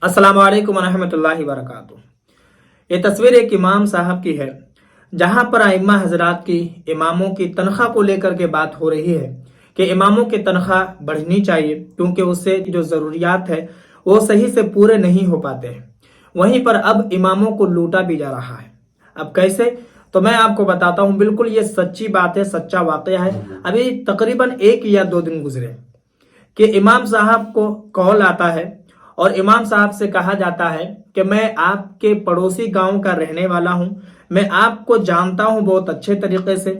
अस्सलाम वालेकुम रहमतुल्लाहि व बरकातुहू। ये तस्वीर एक इमाम साहब की है, जहां पर आइम्मा हजरात की इमामों की तनख्वाह को लेकर के बात हो रही है कि इमामों की तनख्वाह बढ़नी चाहिए, क्योंकि उससे जो ज़रूरियात है वो सही से पूरे नहीं हो पाते हैं। वहीं पर अब इमामों को लूटा भी जा रहा है। अब कैसे, तो मैं आपको बताता हूँ। बिल्कुल ये सच्ची बात है, सच्चा वाकया है। अभी तकरीबन 1 या 2 दिन गुजरे कि इमाम साहब को कॉल आता है और इमाम साहब से कहा जाता है कि मैं आपके पड़ोसी गांव का रहने वाला हूं, मैं आपको जानता हूं बहुत अच्छे तरीके से।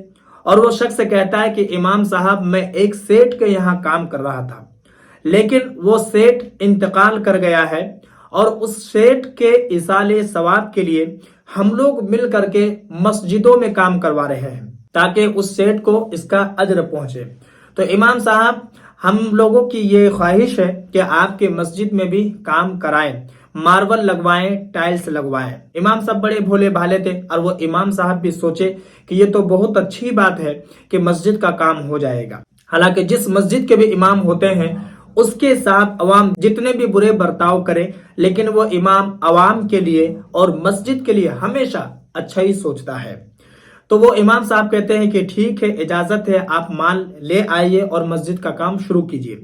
और वो शख्स कहता है कि इमाम साहब, मैं एक सेठ के यहाँ काम कर रहा था, लेकिन वो सेठ इंतकाल कर गया है और उस सेठ के इसाले सवाब के लिए हम लोग मिल करके मस्जिदों में काम करवा रहे हैं, ताकि उस सेठ को इसका अज्र पहुंचे। तो इमाम साहब, हम लोगों की ये ख्वाहिश है कि आपके मस्जिद में भी काम कराएं, मार्बल लगवाएं, टाइल्स लगवाएं। इमाम साहब बड़े भोले भाले थे और वो इमाम साहब भी सोचे कि ये तो बहुत अच्छी बात है कि मस्जिद का काम हो जाएगा। हालांकि जिस मस्जिद के भी इमाम होते हैं, उसके साथ अवाम जितने भी बुरे बर्ताव करे, लेकिन वो इमाम अवाम के लिए और मस्जिद के लिए हमेशा अच्छा ही सोचता है। तो वो इमाम साहब कहते हैं कि ठीक है, इजाजत है, आप माल ले आइए और मस्जिद का काम शुरू कीजिए।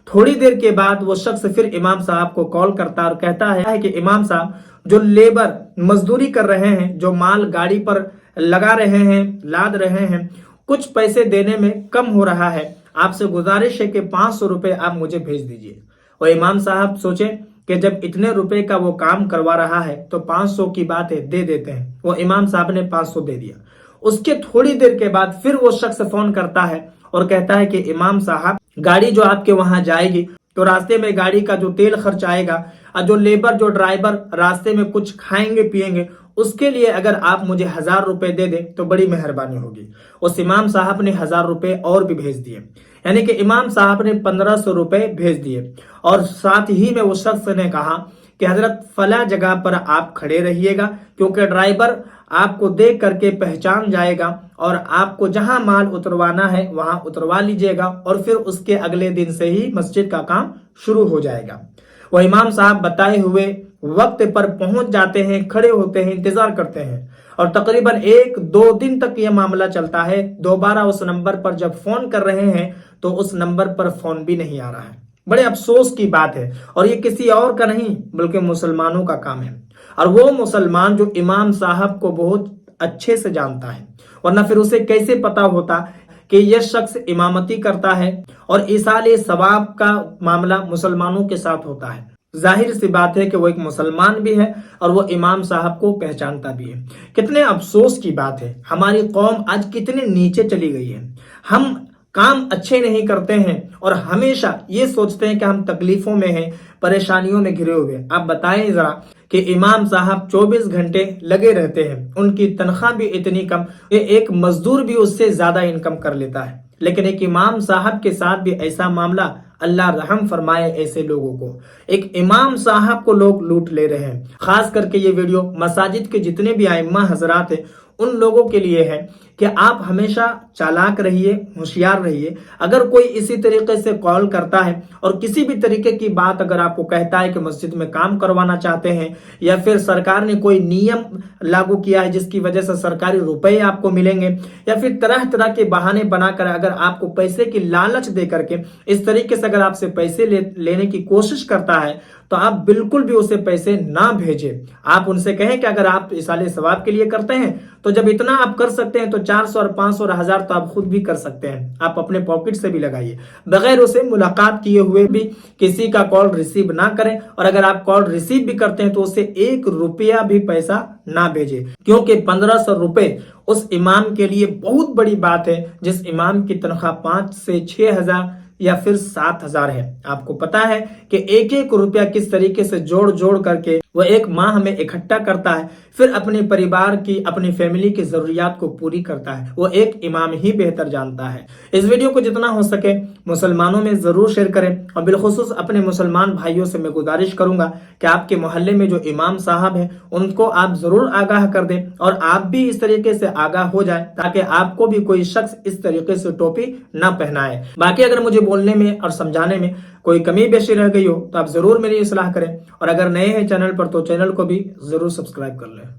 थोड़ी देर के बाद वो शख्स फिर इमाम साहब को कॉल करता है और कहता है कि इमाम साहब, जो लेबर मजदूरी कर रहे हैं, जो माल गाड़ी पर लगा रहे हैं, लाद रहे हैं, कुछ पैसे देने में कम हो रहा है, आपसे गुजारिश है कि 500 रुपए आप मुझे भेज दीजिए। और इमाम साहब सोचे कि जब इतने रुपए का वो काम करवा रहा है तो 500 की बात है, दे देते हैं। वो इमाम साहब ने 500 दे दिया। उसके थोड़ी देर के बाद फिर वो शख्स फोन करता है और कहता है कि इमाम साहब, गाड़ी जो आपके वहां जाएगी तो रास्ते में गाड़ी का जो तेल खर्च आएगा और जो लेबर, जो ड्राइवर रास्ते में कुछ खाएंगे पिएंगे, उसके लिए अगर आप मुझे 1000 रुपए दे दें तो बड़ी मेहरबानी होगी। उस इमाम साहब ने 1000 रुपए और भी भेज दिए, यानी कि इमाम साहब ने 1500 रुपए भेज दिए। और साथ ही में वो शख्स ने कहा कि हजरत, फला जगह पर आप खड़े रहिएगा, क्योंकि ड्राइवर आपको देख करके पहचान जाएगा और आपको जहां माल उतरवाना है वहां उतरवा लीजिएगा, और फिर उसके अगले दिन से ही मस्जिद का काम शुरू हो जाएगा। वह इमाम साहब बताए हुए वक्त पर पहुंच जाते हैं, खड़े होते हैं, इंतजार करते हैं, और तकरीबन 1-2 दिन तक यह मामला चलता है। दोबारा उस नंबर पर जब फोन कर रहे हैं तो उस नंबर पर फोन भी नहीं आ रहा है। बड़े अफसोस की बात है, और ये किसी और का नहीं बल्कि मुसलमानों का काम है। और वो मुसलमान जो इमाम साहब को बहुत अच्छे से जानता है, वरना फिर उसे कैसे पता होता कि यह शख्स इमामती करता है और इसाले सवाब का मामला मुसलमानों के साथ होता है। जाहिर सी बात है कि वो एक मुसलमान भी है और वो इमाम साहब को पहचानता भी है। कितने अफसोस की बात है, हमारी कौम आज कितने नीचे चली गई है। हम काम अच्छे नहीं करते हैं और हमेशा ये सोचते हैं कि हम तकलीफों में हैं, परेशानियों में घिरे हुए। आप बताएं जरा कि इमाम साहब 24 घंटे लगे रहते हैं, उनकी तनख्वाह भी इतनी कम, एक मजदूर भी उससे ज्यादा इनकम कर लेता है, लेकिन एक इमाम साहब के साथ भी ऐसा मामला। अल्लाह रहम फरमाए ऐसे लोगों को। एक इमाम साहब को लोग लूट ले रहे हैं। खास करके ये वीडियो मसाजिद के जितने भी आइम्मा हजरात हैं उन लोगों के लिए है कि आप हमेशा चालाक रहिए, होशियार रहिए। अगर कोई इसी तरीके से कॉल करता है और किसी भी तरीके की बात अगर आपको कहता है कि मस्जिद में काम करवाना चाहते हैं, या फिर सरकार ने कोई नियम लागू किया है जिसकी वजह से सरकारी रुपए आपको मिलेंगे, या फिर तरह तरह के बहाने बनाकर अगर आपको पैसे की लालच दे करके इस तरीके से अगर आपसे पैसे लेने की कोशिश करता है, तो आप बिल्कुल भी उसे पैसे ना भेजें। आप उनसे कहें कि अगर आप इसाले सवाब के लिए करते हैं तो जब इतना आप कर सकते हैं तो 400 और 500 और 1000 तो आप खुद भी कर सकते हैं। आप अपने पॉकेट से भी लगाइए, बगैर उसे मुलाकात किए हुए भी किसी का कॉल रिसीव ना करें। और अगर आप कॉल रिसीव भी करते हैं तो उसे 1 रुपया भी पैसा ना भेजें, क्योंकि 1500 रुपए उस इमाम के लिए बहुत बड़ी बात है, जिस इमाम की तनख्वाह 5 से 6000 या फिर 7000 है। आपको पता है कि एक एक रुपया किस तरीके से जोड़ जोड़ करके وہ ایک ماہ ہمیں اکٹھا کرتا ہے، پھر اپنے پریوار کی، اپنی فیملی کی ضروریات کو پوری کرتا ہے، وہ ایک امام ہی بہتر جانتا ہے۔ اس ویڈیو کو جتنا ہو سکے مسلمانوں میں ضرور شیئر کریں، اور بالخصوص اپنے مسلمان بھائیوں سے میں گزارش کروں گا کہ آپ کے محلے میں جو امام صاحب ہیں ان کو آپ ضرور آگاہ کر دیں، اور آپ بھی اس طریقے سے آگاہ ہو جائیں تاکہ آپ کو بھی کوئی شخص اس طریقے سے ٹوپی نہ پہنائے۔ باقی اگر مجھے بولنے میں اور سمجھانے میں کوئی کمی بیشی رہ گئی ہو تو آپ ضرور میری اصلاح کریں، اور اگر نئے ہیں چینل پر تو چینل کو بھی ضرور سبسکرائب کر لیں۔